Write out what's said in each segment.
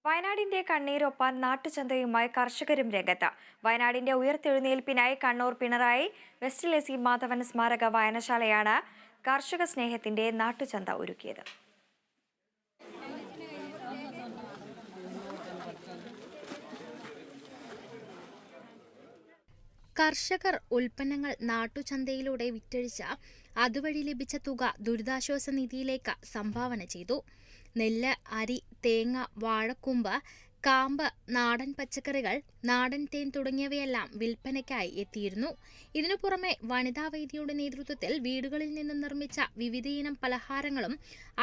വയനാടിന്റെ കണ്ണീരൊപ്പാൻ നാട്ടുചന്തയുമായി കർഷകരും രംഗത്ത്. വയനാടിന്റെ ഉയർത്തെഴുന്നേൽപ്പിനായി കണ്ണൂർ പിണറായി വെസ്റ്റ് ലെസി മാധവൻ സ്മാരക വായനശാലയാണ് കർഷക സ്നേഹത്തിന്റെ നാട്ടുചന്ത ഒരുക്കിയത്. കർഷകർ ഉൽപ്പന്നങ്ങൾ നാട്ടുചന്തയിലൂടെ വിറ്റഴിച്ച അതുവഴി ലഭിച്ച തുക ദുരിതാശ്വാസ നിധിയിലേക്ക് സംഭാവന ചെയ്തു. നെല്ല്, അരി, തേങ്ങ, വാഴക്കൂമ്പ്, കാമ്പ്, നാടൻ പച്ചക്കറികൾ, നാടൻ തേൻ തുടങ്ങിയവയെല്ലാം വിൽപ്പനയ്ക്കായി എത്തിയിരുന്നു. ഇതിനു പുറമെ വനിതാവേദിയുടെ നേതൃത്വത്തിൽ വീടുകളിൽ നിന്ന് നിർമ്മിച്ച വിവിധയിനം പലഹാരങ്ങളും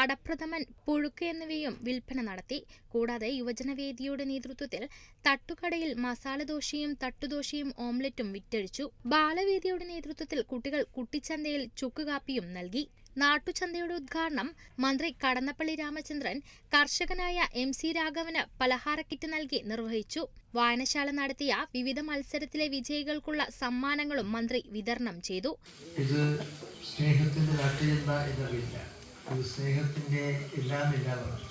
അടപ്രഥമൻ, പുഴുക്ക് എന്നിവയും വിൽപ്പന നടത്തി. കൂടാതെ യുവജനവേദിയുടെ നേതൃത്വത്തിൽ തട്ടുകടയിൽ മസാലദോശയും തട്ടുദോശയും ഓംലെറ്റും വിറ്റഴിച്ചു. ബാലവേദിയുടെ നേതൃത്വത്തിൽ കുട്ടികൾ കുട്ടിച്ചന്തയിൽ ചുക്കുകാപ്പിയും നൽകി. നാട്ടുചന്തയുടെ ഉദ്ഘാടനം മന്ത്രി കടന്നപ്പള്ളി രാമചന്ദ്രൻ കർഷകനായ MC രാഘവന് പലഹാര കിറ്റ് നൽകി നിർവഹിച്ചു. വായനശാല നടത്തിയ വിവിധ മത്സരത്തിലെ വിജയികൾക്കുള്ള സമ്മാനങ്ങളും മന്ത്രി വിതരണം ചെയ്തു. ഇത് സ്നേഹത്തിന്റെ നാട്ടുചന്ത എന്നറിയില്ല, ഇത് സ്നേഹത്തിന്റെ എല്ലാം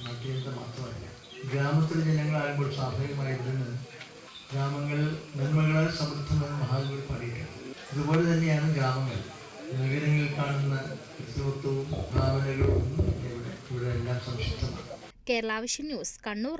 നാട്ടുചന്ത മാത്രമല്ല. ഗ്രാമത്തിലെ ജനങ്ങളാകുമ്പോൾ സ്വാഭാവികമായിരുന്നു ഗ്രാമങ്ങൾ നന്മകളാൽ സമൃദ്ധമെന്ന് മഹാകവി പറയുകയാണ്. ഇതുപോലെ തന്നെയാണ് ഗ്രാമങ്ങൾ. നഗരങ്ങളിൽ കാണുന്ന ഭാവനകളും ഇവിടെ എല്ലാം സംക്ഷിപ്തമാണ്. Kerala vision news, Kannur.